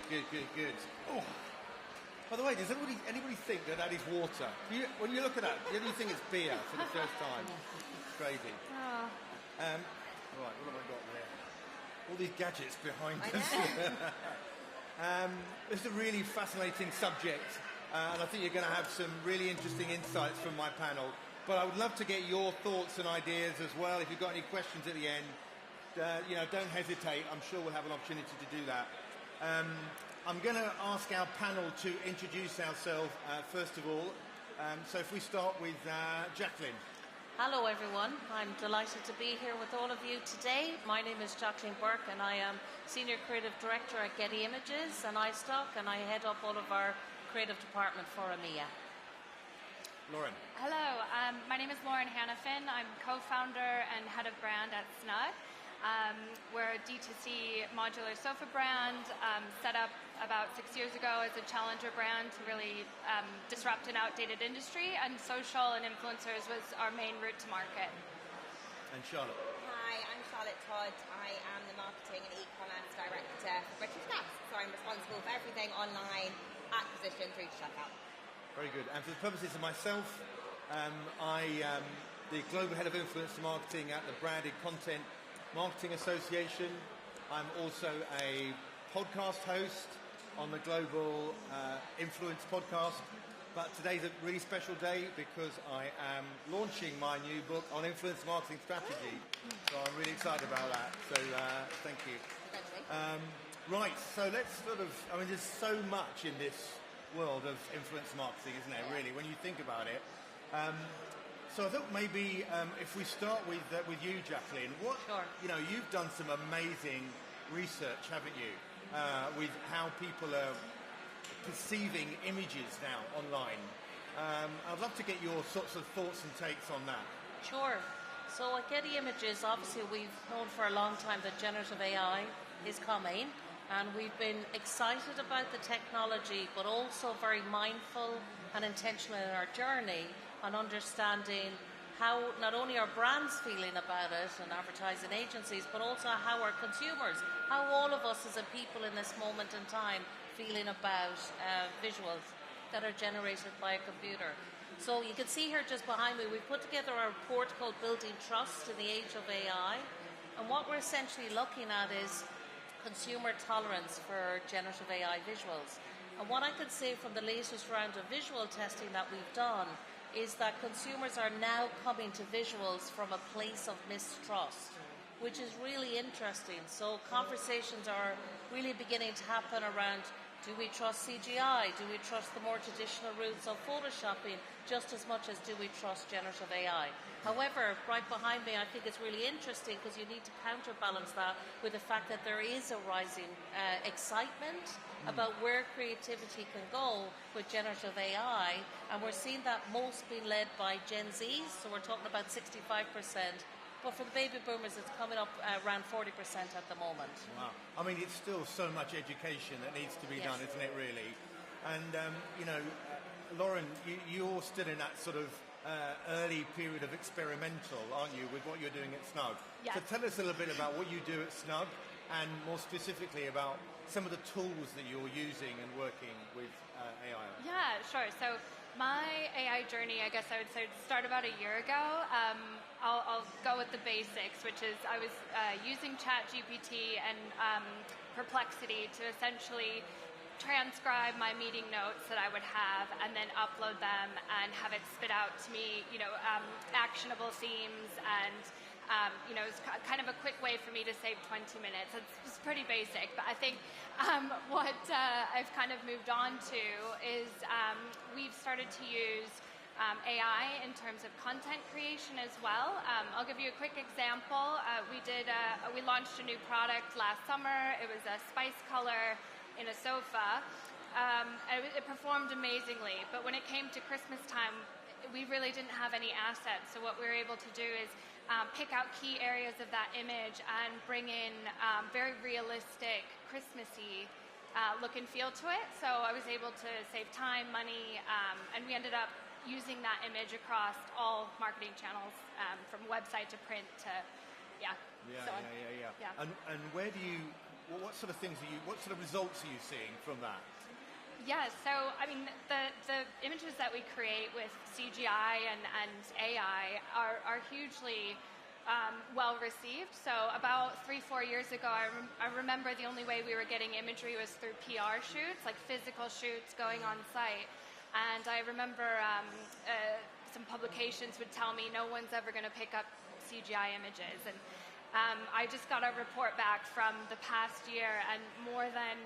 good. Oh. By the way, does anybody think that is water? When you look at that, do you think it's beer for the first time? It's crazy. Oh. Right, what have I got there? All these gadgets behind us. It's a really fascinating subject, and I think you're going to have some really interesting insights from my panel. But I would love to get your thoughts and ideas as well. If you've got any questions at the end, don't hesitate. I'm sure we'll have an opportunity to do that. I'm going to ask our panel to introduce ourselves first of all. So if we start with Jacqueline. Hello everyone, I'm delighted to be here with all of you today. My name is Jacqueline Bourke and I am Senior Creative Director at Getty Images and iStock, and I head up all of our creative department for EMEA. Lauren. Hello, my name is Lauren Hannifan. I'm co-founder and head of brand at Snug. We're a D2C modular sofa brand, set up about 6 years ago as a challenger brand to really disrupt an outdated industry, and social and influencers was our main route to market. And Charlotte. Hi, I'm Charlotte Todd. I am the marketing and e-commerce director for British Gas, so I'm responsible for everything online, acquisition through to checkout. Very good. And for the purposes of myself, I am the Global Head of Influencer Marketing at the Branded Content Marketing Association. I'm also a podcast host on the Global Influence podcast. But today's a really special day because I am launching my new book on influence marketing strategy. So I'm really excited about that. So thank you. Right, so let's there's so much in this world of influence marketing, isn't there, really, when you think about it. So I thought maybe if we start with you, Jacqueline, Sure. You've done some amazing research, haven't you, with how people are perceiving images now online. I'd love to get your sorts of thoughts and takes on that. Sure. So at Getty Images, obviously we've known for a long time that generative AI is coming, and we've been excited about the technology, but also very mindful and intentional in our journey on understanding how not only our brands feeling about it and advertising agencies, but also how our consumers, how all of us as a people in this moment in time feeling about visuals that are generated by a computer. So you can see here just behind me, we've put together a report called Building Trust in the Age of AI. And what we're essentially looking at is consumer tolerance for generative AI visuals. And what I can say from the latest round of visual testing that we've done is that consumers are now coming to visuals from a place of mistrust, which is really interesting. So conversations are really beginning to happen around, do we trust CGI? Do we trust the more traditional routes of photoshopping just as much as do we trust generative AI? However, right behind me, I think it's really interesting because you need to counterbalance that with the fact that there is a rising excitement about where creativity can go with generative AI, and we're seeing that most being led by Gen Zs, so we're talking about 65%. But for the baby boomers, it's coming up around 40% at the moment. Wow. I mean, it's still so much education that needs to be done, isn't it, really? And, Lauren, you're still in that sort of early period of experimental, aren't you, with what you're doing at Snug? Yes. So tell us a little bit about what you do at Snug, and more specifically about some of the tools that you're using and working with AI. Yeah, sure. So my AI journey, I guess I would say, started about a year ago. I'll go with the basics, which is I was using ChatGPT and Perplexity to essentially transcribe my meeting notes that I would have and then upload them and have it spit out to me, actionable themes, and it's kind of a quick way for me to save 20 minutes. It's pretty basic, but I think what I've kind of moved on to is we've started to use AI in terms of content creation as well. I'll give you a quick example. We launched a new product last summer. It was a spice color in a sofa. It performed amazingly, but when it came to Christmas time, we really didn't have any assets. So what we were able to do is pick out key areas of that image and bring in very realistic, Christmassy look and feel to it. So I was able to save time, money, and we ended up using that image across all marketing channels, from website to print to, Yeah. And where do you what sort of things what sort of results are you seeing from that? Yeah, so I mean, the images that we create with CGI and AI are hugely well received. So about 3-4 years ago, I remember the only way we were getting imagery was through PR shoots, like physical shoots going on site. And I remember some publications would tell me no one's ever going to pick up CGI images. And I just got a report back from the past year, and more than,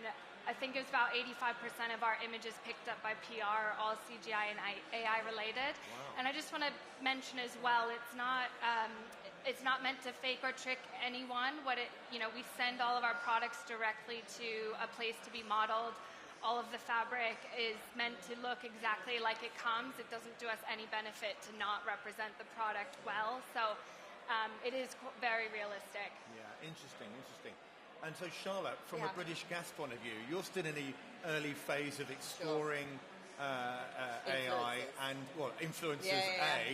I think it was about 85% of our images picked up by PR are all CGI and AI related. Wow. And I just want to mention as well, it's not meant to fake or trick anyone. We send all of our products directly to a place to be modeled. All of the fabric is meant to look exactly like it comes. It doesn't do us any benefit to not represent the product well. So it is very realistic. Yeah, interesting. And so, Charlotte, from a British Gas point of view, you're still in the early phase of exploring AI and, influencers,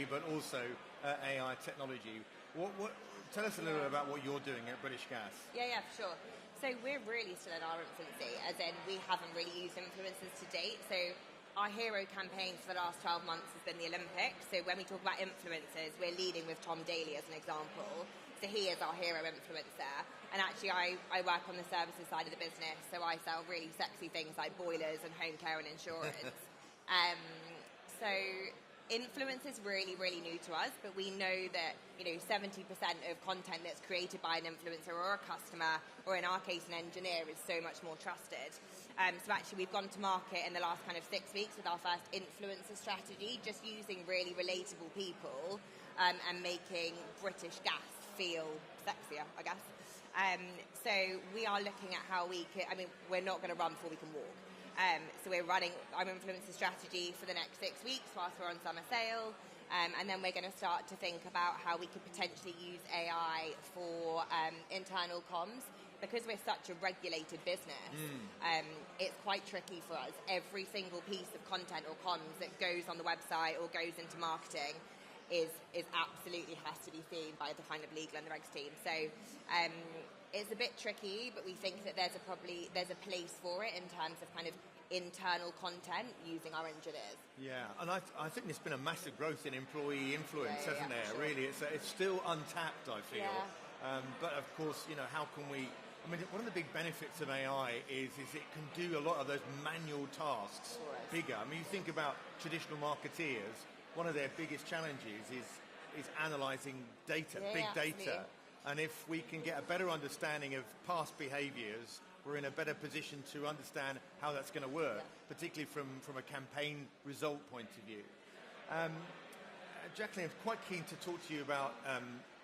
but also AI technology. Tell us a little bit about what you're doing at British Gas. Yeah, for sure. So we're really still in our infancy, as in we haven't really used influencers to date. So our hero campaign for the last 12 months has been the Olympics. So when we talk about influencers, we're leading with Tom Daley as an example. So he is our hero influencer. And actually, I work on the services side of the business, so I sell really sexy things like boilers and home care and insurance. So influence is really, really new to us, but we know that 70% of content that's created by an influencer or a customer, or in our case an engineer, is so much more trusted. So actually we've gone to market in the last kind of 6 weeks with our first influencer strategy, just using really relatable people and making British Gas feel sexier, I guess. So we are looking at how we can, we're not going to run before we can walk. So we're running our influencer strategy for the next 6 weeks whilst we're on summer sale. And then we're going to start to think about how we could potentially use AI for internal comms. Because we're such a regulated business, it's quite tricky for us. Every single piece of content or comms that goes on the website or goes into marketing is absolutely has to be seen by the kind of legal and the regs team. So it's a bit tricky, but we think that there's a place for it in terms of kind of internal content using our engineers. Yeah, and I think there's been a massive growth in employee influence, hasn't there? Sure. Really, it's still untapped, I feel. Yeah. But of course, how can we? One of the big benefits of AI is it can do a lot of those manual tasks bigger. You think about traditional marketeers. One of their biggest challenges is analysing data, big data. And if we can get a better understanding of past behaviours, we're in a better position to understand how that's going to work, particularly from a campaign result point of view. Jacqueline, I'm quite keen to talk to you about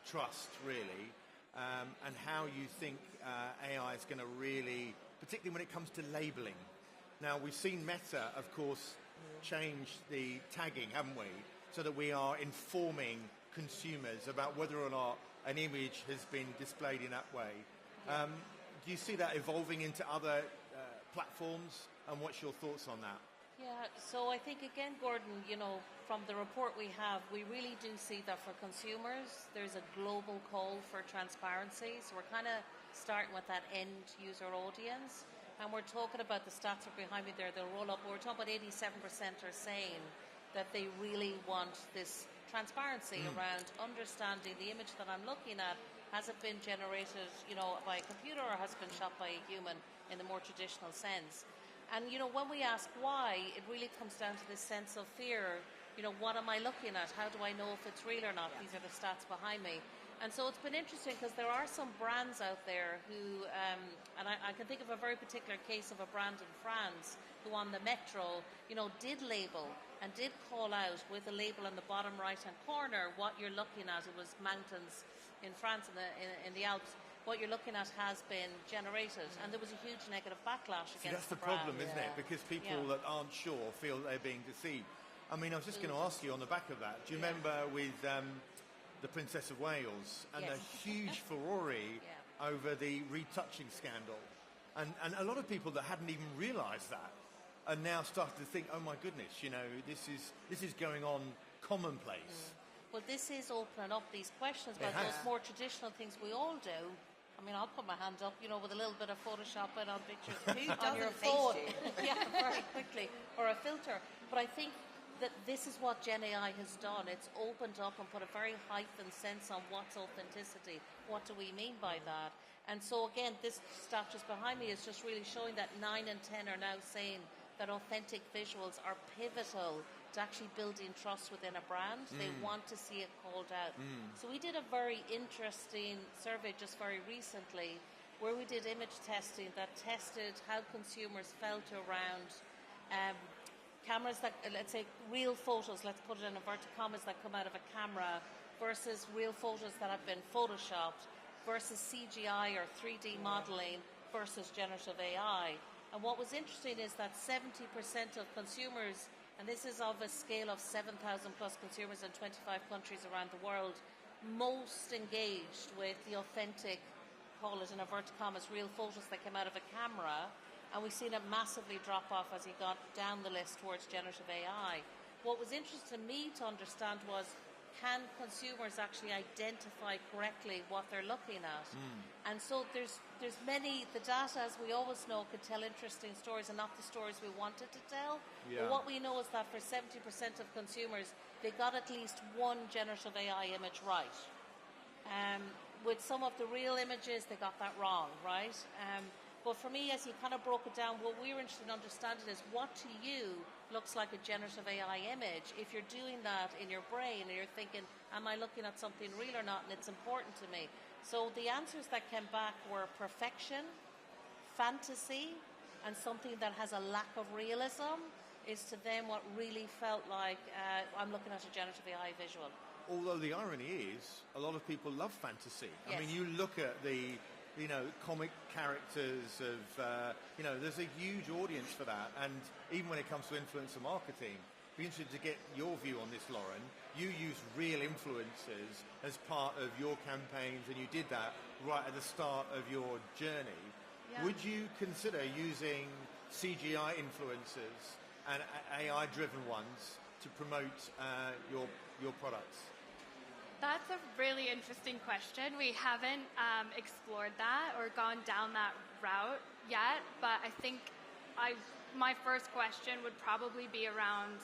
trust, really, and how you think AI is going to really, particularly when it comes to labelling. Now, we've seen Meta, of course, change the tagging, haven't we? So that we are informing consumers about whether or not an image has been displayed in that way. Do you see that evolving into other platforms, and what's your thoughts on that? Yeah, so I think again, Gordon, from the report we have, we really do see that for consumers, there's a global call for transparency. So we're kind of starting with that end user audience, and we're talking about the stats are behind me there, they'll roll up, we're talking about 87% are saying that they really want this transparency around understanding the image that I'm looking at. Has it been generated, by a computer, or has it been shot by a human in the more traditional sense? And, when we ask why, it really comes down to this sense of fear. What am I looking at? How do I know if it's real or not? These are the stats behind me. And so it's been interesting because there are some brands out there who, and I can think of a very particular case of a brand in France who on the metro, did label and did call out with a label in the bottom right-hand corner what you're looking at. It was mountains in France in the Alps. What you're looking at has been generated, and there was a huge negative backlash against the brand. problem, isn't it? Because people that aren't sure feel they're being deceived. I was just going to ask you on the back of that, do you remember with the Princess of Wales and the huge furore over the retouching scandal? And a lot of people that hadn't even realised that are now starting to think, oh my goodness, this is going on commonplace. Well, this is opening up these questions about those more traditional things we all do. I mean, I'll put my hand up, with a little bit of Photoshop in on pictures Who on your doesn't phone. face Yeah, very quickly. Or a filter. But I think that this is what Gen AI has done. It's opened up and put a very heightened sense on what's authenticity. What do we mean by that? And so again, this stat just behind me is just really showing that 9 and 10 are now saying that authentic visuals are pivotal to actually building trust within a brand. They want to see it called out. So we did a very interesting survey just very recently where we did image testing that tested how consumers felt around cameras that, let's say, real photos, let's put it in inverted commas, that come out of a camera versus real photos that have been photoshopped versus CGI or 3D modeling versus generative AI. And what was interesting is that 70% of consumers, and this is of a scale of 7,000 plus consumers in 25 countries around the world, most engaged with the authentic, call it in inverted commas, real photos that came out of a camera. And we've seen it massively drop off as he got down the list towards generative AI. What was interesting to me to understand was, can consumers actually identify correctly what they're looking at? And so there's many, the data, as we always know, could tell interesting stories and not the stories we wanted to tell. Yeah. But what we know is that for 70% of consumers, they got at least one generative AI image right. With some of the real images, they got that wrong, right? But for me, as you kind of broke it down, what we were interested in understanding is what to you looks like a generative AI image. If you're doing that in your brain and you're thinking, am I looking at something real or not, and it's important to me. So the answers that came back were perfection, fantasy, and something that has a lack of realism is to them what really felt like I'm looking at a generative AI visual. Although the irony is, a lot of people love fantasy. Yes. I mean, you look at the comic characters of, there's a huge audience for that. And even when it comes to influencer marketing, I'd be interested to get your view on this, Lauren. You use real influencers as part of your campaigns, and you did that right at the start of your journey. Yeah. Would you consider using CGI influencers and AI-driven ones to promote your products? That's a really interesting question. We haven't explored that or gone down that route yet, but I think my first question would probably be around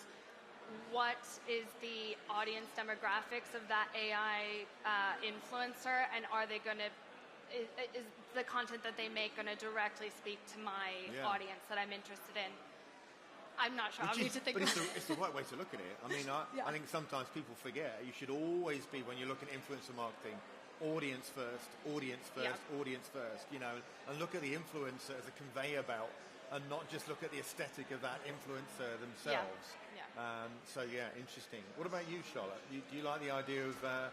what is the audience demographics of that AI influencer, and are they going to, is the content that they make going to directly speak to my audience that I'm interested in? I'm not sure. I'll need to think but about it. it's the right way to look at it. I mean, I think sometimes people forget. You should always be, when you look at influencer marketing, audience first, audience first, and look at the influencer as a conveyor belt and not just look at the aesthetic of that influencer themselves. Yeah. Interesting. What about you, Charlotte? Do you like the idea of a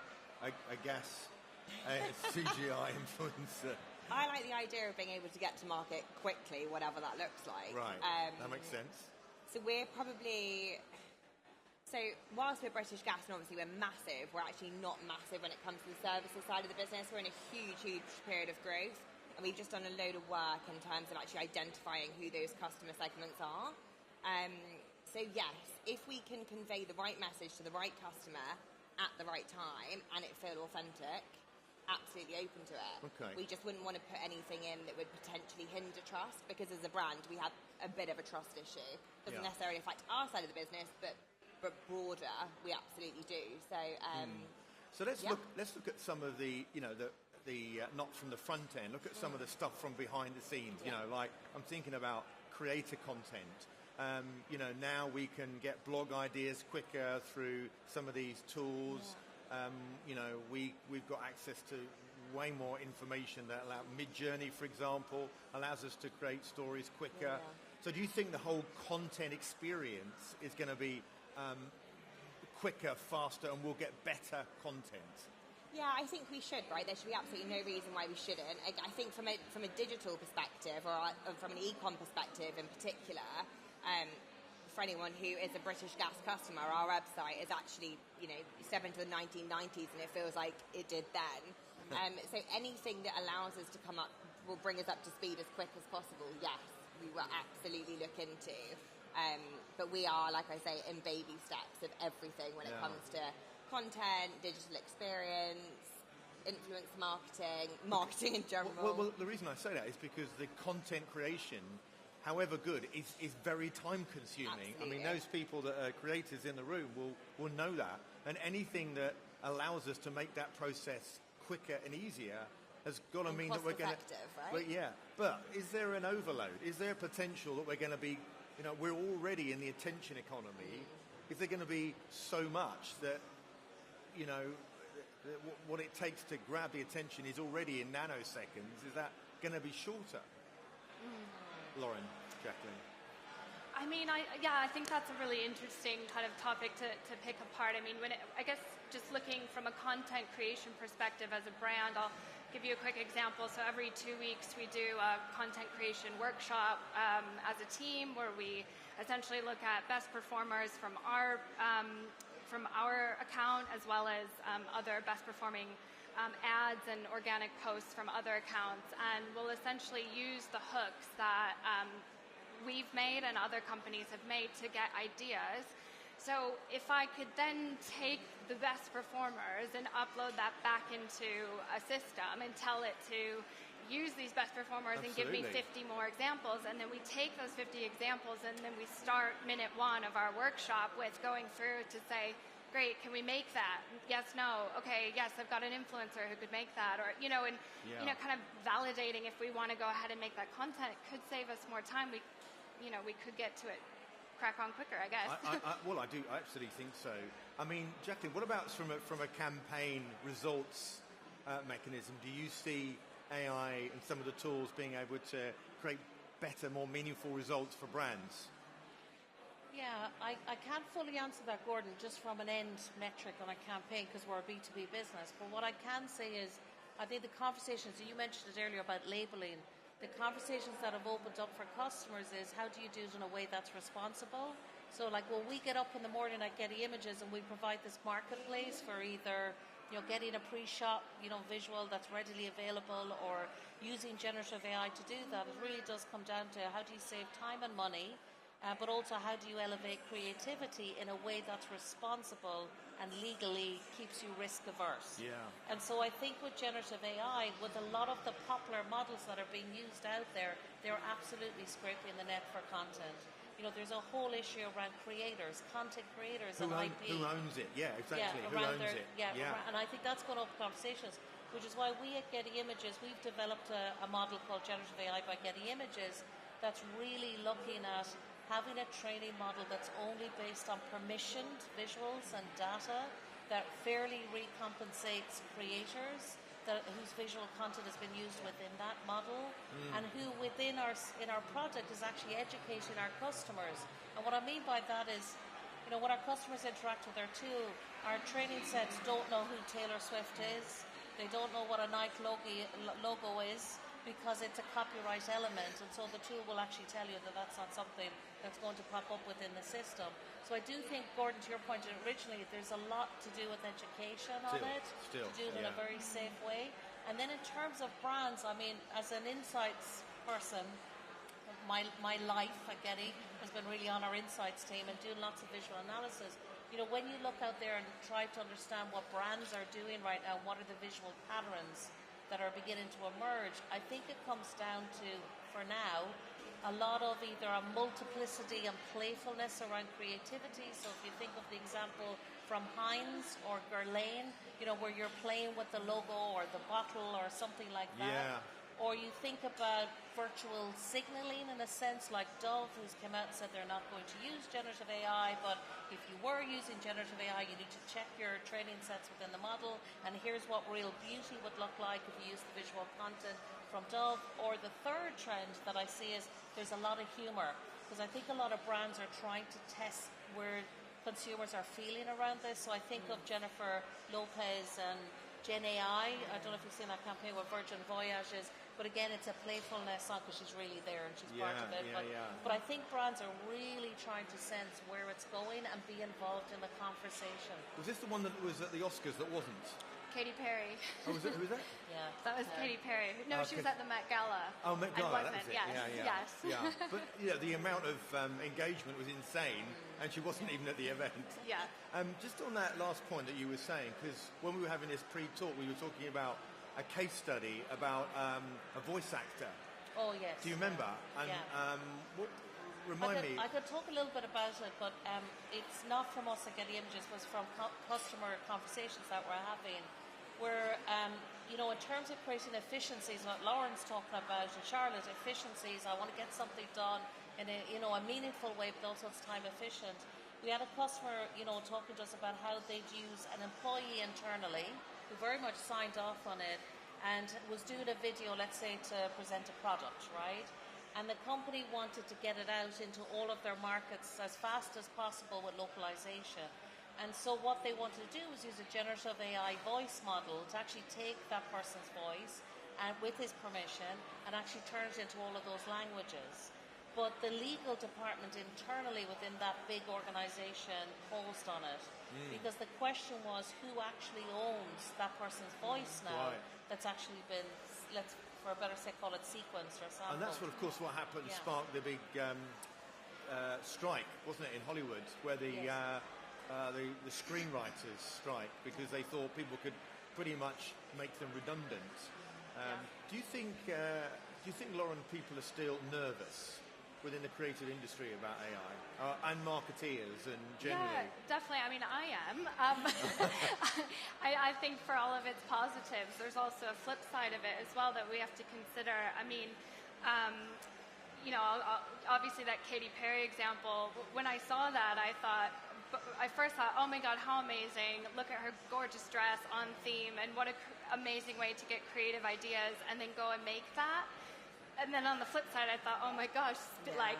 CGI influencer? I like the idea of being able to get to market quickly, whatever that looks like. Right, that makes sense. So we're probably... So whilst we're British Gas, and obviously we're massive, we're actually not massive when it comes to the services side of the business. We're in a huge, huge period of growth, and we've just done a load of work in terms of actually identifying who those customer segments are. So yes, if we can convey the right message to the right customer at the right time, and it feel authentic, absolutely open to it. Okay. We just wouldn't want to put anything in that would potentially hinder trust, because as a brand, we have a bit of a trust issue. Doesn't necessarily affect our side of the business, but broader, we absolutely do. So, let's look at some of the not from the front end. Look at some of the stuff from behind the scenes. Like I'm thinking about creator content. Now we can get blog ideas quicker through some of these tools. We've got access to way more information that allow Mid-Journey, for example, allows us to create stories quicker. So do you think the whole content experience is going to be quicker, faster, and we'll get better content? Yeah, I think we should, right? There should be absolutely no reason why we shouldn't. I think from a digital perspective, or from an e-com perspective in particular, for anyone who is a British Gas customer, our website is actually, step into the 1990s and it feels like it did then. So anything that allows us to come up, will bring us up to speed as quick as possible, yes, we will absolutely look into. But we are, like I say, in baby steps of everything when it comes to content, digital experience, influence marketing in general? Well, the reason I say that is because the content creation, however good, is very time consuming. Absolutely. I mean, those people that are creators in the room will know that. And anything that allows us to make that process quicker and easier has got to mean that we're going to... right? But yeah. But is there an overload? Is there a potential that we're going to be... we're already in the attention economy. Is there going to be so much that, what it takes to grab the attention is already in nanoseconds? Is that going to be shorter? Lauren, Jacqueline. I mean, I think that's a really interesting kind of topic to pick apart. I mean, I guess just looking from a content creation perspective as a brand, I'll give you a quick example. So every 2 weeks we do a content creation workshop as a team where we essentially look at best performers from our account as well as other best performing ads and organic posts from other accounts, and we'll essentially use the hooks that we've made and other companies have made to get ideas. So if I could then take the best performers and upload that back into a system and tell it to use these best performers and give me 50 more examples, and then we take those 50 examples and then we start minute 1 of our workshop with going through to say, great, can we make that? Yes, no. Okay, yes, I've got an influencer who could make that. Or, kind of validating if we want to go ahead and make that content could save us more time. We could get to it, crack on quicker, I guess. I do. I absolutely think so. I mean, Jacqueline, what about from a campaign results mechanism? Do you see AI and some of the tools being able to create better, more meaningful results for brands? Yeah, I can't fully answer that, Gordon, just from an end metric on a campaign because we're a B2B business. But what I can say is, I think the conversations, you mentioned it earlier about labeling, the conversations that have opened up for customers is how do you do it in a way that's responsible? So like when we get up in the morning at Getty Images and we provide this marketplace for either getting a pre-shot visual that's readily available or using generative AI to do that, it really does come down to how do you save time and money, but also how do you elevate creativity in a way that's responsible and legally keeps you risk averse. Yeah. And so I think with generative AI, with a lot of the popular models that are being used out there, they're absolutely scraping the net for content. There's a whole issue around creators, content creators and IP. Who owns it? Yeah, exactly. Who owns it? Yeah. And I think that's going to open conversations, which is why we at Getty Images, we've developed a model called Generative AI by Getty Images that's really looking at having a training model that's only based on permissioned visuals and data that fairly recompensates creators whose visual content has been used within that model and who within in our product is actually educating our customers. And what I mean by that is, when our customers interact with our tool, our training sets don't know who Taylor Swift is. They don't know what a Nike logo is, because it's a copyright element, and so the tool will actually tell you that that's not something that's going to pop up within the system. So I do think, Gordon, to your point originally, there's a lot to do with education on it, to do it in a very safe way. And then in terms of brands, I mean, as an insights person, my life at Getty has been really on our insights team and doing lots of visual analysis. When you look out there and try to understand what brands are doing right now, what are the visual patterns that are beginning to emerge, I think it comes down to, for now, a lot of either a multiplicity and playfulness around creativity. So if you think of the example from Heinz or Guerlain, where you're playing with the logo or the bottle or something like that. Yeah. Or you think about virtual signaling in a sense, like Dove, who's come out and said they're not going to use generative AI, but if you were using generative AI, you need to check your training sets within the model, and here's what real beauty would look like if you use the visual content from Dove. Or the third trend that I see is there's a lot of humor, because I think a lot of brands are trying to test where consumers are feeling around this. So I think of Jennifer Lopez and Gen AI. I don't know if you've seen that campaign with Virgin Voyages, but again, it's a playfulness, not because she's really there and she's part of it. But I think brands are really trying to sense where it's going and be involved in the conversation. Was this the one that was at the Oscars that wasn't? Katy Perry. Oh, was it? Who was that? Yeah. That was Katy Perry. No, she was at the Met Gala. Oh, Met Gala, that was it. Yes, yeah. yes. Yeah. But the amount of engagement was insane, and she wasn't even at the event. Yeah. Just on that last point that you were saying, because when we were having this pre-talk, we were talking about a case study about a voice actor. Oh, yes. Do you remember? And remind me. I could talk a little bit about it, but it's not from us at Getty Images, it was from customer conversations that we're having, where, in terms of creating efficiencies, what Lauren's talking about, and Charlotte, efficiencies, I want to get something done in a meaningful way, but also it's time efficient. We had a customer, talking to us about how they'd use an employee internally, who very much signed off on it, and was doing a video, let's say, to present a product, right? And the company wanted to get it out into all of their markets as fast as possible with localization. And so what they wanted to do was use a generative AI voice model to actually take that person's voice and with his permission and actually turn it into all of those languages. But the legal department internally within that big organization paused on it because the question was who actually owns that person's voice now that's actually been, let's for a better say, call it sequenced or sampled. And that's what, of course, what happened sparked the big strike, wasn't it, in Hollywood, where the screenwriters strike because they thought people could pretty much make them redundant. Do you think, Lauren, people are still nervous within the creative industry about AI and marketeers and generally? Yeah, definitely. I mean, I am. I think for all of its positives, there's also a flip side of it as well that we have to consider. I mean, obviously that Katy Perry example, when I saw that, I first thought, oh my God, how amazing. Look at her gorgeous dress on theme and what an amazing way to get creative ideas and then go and make that. And then on the flip side, I thought, oh my gosh, like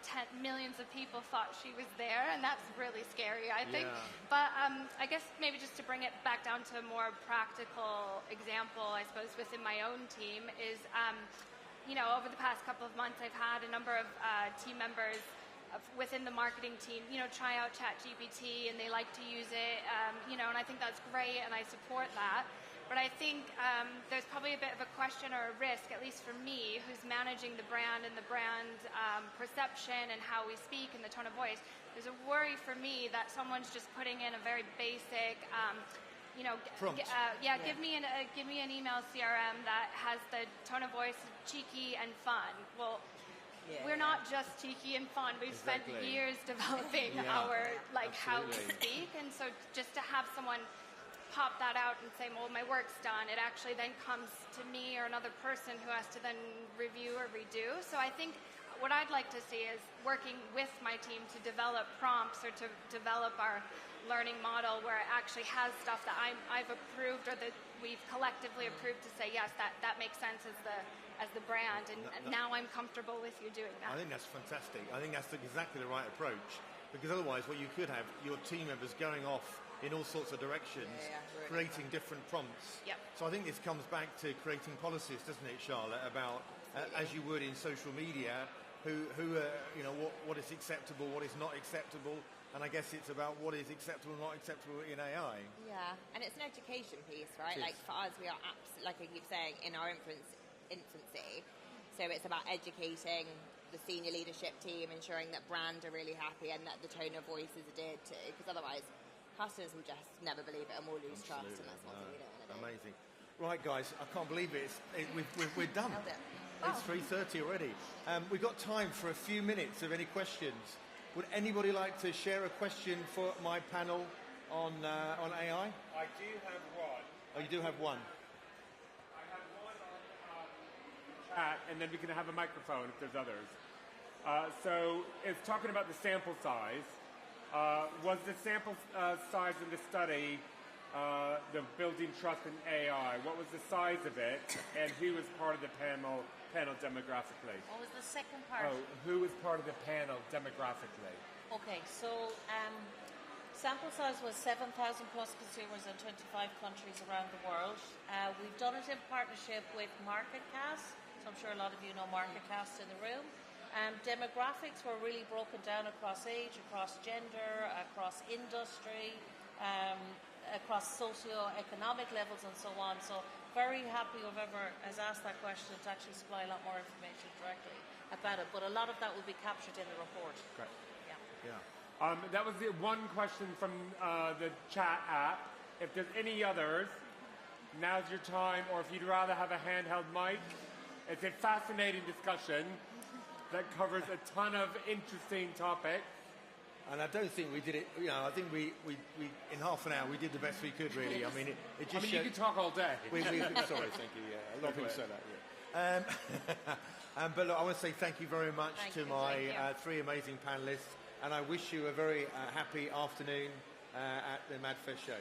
10 millions of people thought she was there, and that's really scary, I think. But I guess maybe just to bring it back down to a more practical example, I suppose, within my own team is, over the past couple of months, I've had a number of team members within the marketing team, try out ChatGPT, and they like to use it, and I think that's great, and I support that. But I think there's probably a bit of a question or a risk, at least for me, who's managing the brand and the brand perception and how we speak and the tone of voice. There's a worry for me that someone's just putting in a very basic, prompt. Give me an email CRM that has the tone of voice cheeky and fun. Well, we're not just cheeky and fun. We've spent years developing our how we speak, and so just to have someone pop that out and say, well, my work's done, it actually then comes to me or another person who has to then review or redo. So I think what I'd like to see is working with my team to develop prompts or to develop our learning model where it actually has stuff that I've approved or that we've collectively approved to say, yes, that makes sense as the brand, and now I'm comfortable with you doing that. I think that's fantastic. I think that's exactly the right approach, because otherwise what you could have, your team members going off in all sorts of directions, creating different prompts. So I think this comes back to creating policies, doesn't it, Charlotte, about, as you would in social media, what is acceptable, what is not acceptable, and I guess it's about what is acceptable and not acceptable in AI. Yeah, and it's an education piece, right? Like for us, we are absolutely, like I keep saying, in our infancy. So it's about educating the senior leadership team, ensuring that brands are really happy and that the tone of voice is adhered to, because otherwise customers will just never believe it and we'll lose trust, and that's one thing we don't want to do. Amazing. Right, guys, I can't believe it. We're done. It's 3:30 already. We've got time for a few minutes of any questions. Would anybody like to share a question for my panel on AI? I do have one. Oh, you do have one? I have one on chat, and then we can have a microphone if there's others. So it's talking about the sample size. Was the sample size in the study the building trust in AI? What was the size of it, and who was part of the panel demographically? What was the second part? Oh, who was part of the panel demographically? Okay, so sample size was 7,000 plus consumers in 25 countries around the world. We've done it in partnership with MarketCast, so I'm sure a lot of you know MarketCast in the room. Demographics were really broken down across age, across gender, across industry, across socio-economic levels and so on. So very happy whoever has asked that question to actually supply a lot more information directly about it. But a lot of that will be captured in the report. Great. Yeah. That was the one question from the chat app. If there's any others, now's your time, or if you'd rather have a handheld mic. It's a fascinating discussion that covers a ton of interesting topics. And I don't think we did it, I think we in half an hour, we did the best we could, really. I mean, it just you could talk all day. sorry, thank you, yeah. A lot of people say that, yeah. But look, I want to say thank you very much to my three amazing panellists, and I wish you a very happy afternoon at the MadFest show.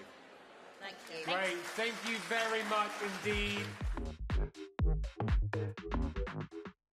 Thank you. Great. Thank you very much indeed.